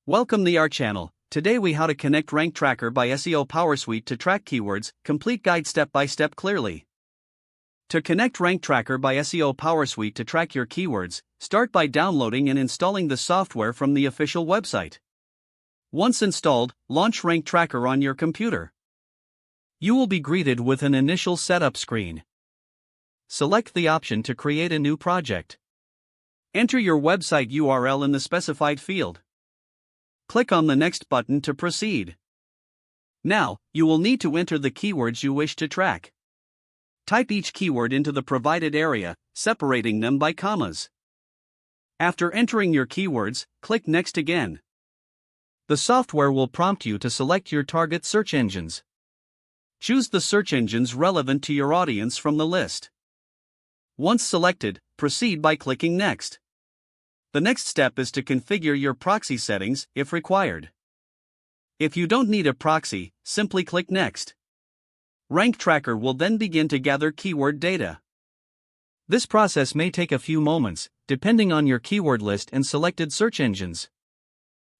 Welcome to our channel. Today we how to connect Rank Tracker by SEO PowerSuite to track keywords, complete guide step by step clearly. To connect Rank Tracker by SEO PowerSuite to track your keywords, start by downloading and installing the software from the official website. Once installed, launch Rank Tracker on your computer. You will be greeted with an initial setup screen. Select the option to create a new project. Enter your website URL in the specified field. Click on the Next button to proceed. Now, you will need to enter the keywords you wish to track. Type each keyword into the provided area, separating them by commas. After entering your keywords, click Next again. The software will prompt you to select your target search engines. Choose the search engines relevant to your audience from the list. Once selected, proceed by clicking Next. The next step is to configure your proxy settings, if required. If you don't need a proxy, simply click Next. Rank Tracker will then begin to gather keyword data. This process may take a few moments, depending on your keyword list and selected search engines.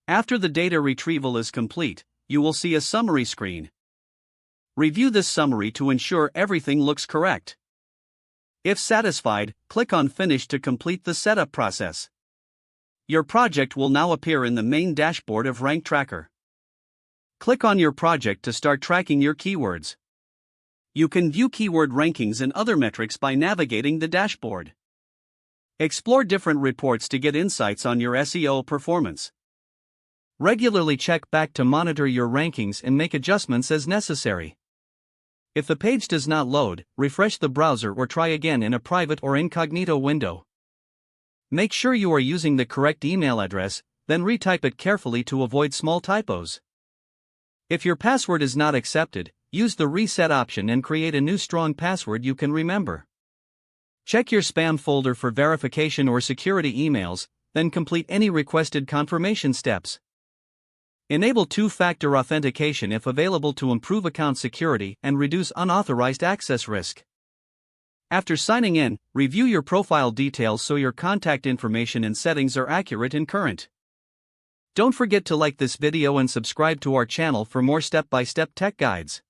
After the data retrieval is complete, you will see a summary screen. Review this summary to ensure everything looks correct. If satisfied, click on Finish to complete the setup process. Your project will now appear in the main dashboard of Rank Tracker. Click on your project to start tracking your keywords. You can view keyword rankings and other metrics by navigating the dashboard. Explore different reports to get insights on your SEO performance. Regularly check back to monitor your rankings and make adjustments as necessary. If the page does not load, refresh the browser or try again in a private or incognito window. Make sure you are using the correct email address, then retype it carefully to avoid small typos. If your password is not accepted, use the reset option and create a new strong password you can remember. Check your spam folder for verification or security emails, then complete any requested confirmation steps. Enable two-factor authentication if available to improve account security and reduce unauthorized access risk. After signing in, review your profile details so your contact information and settings are accurate and current. Don't forget to like this video and subscribe to our channel for more step-by-step tech guides.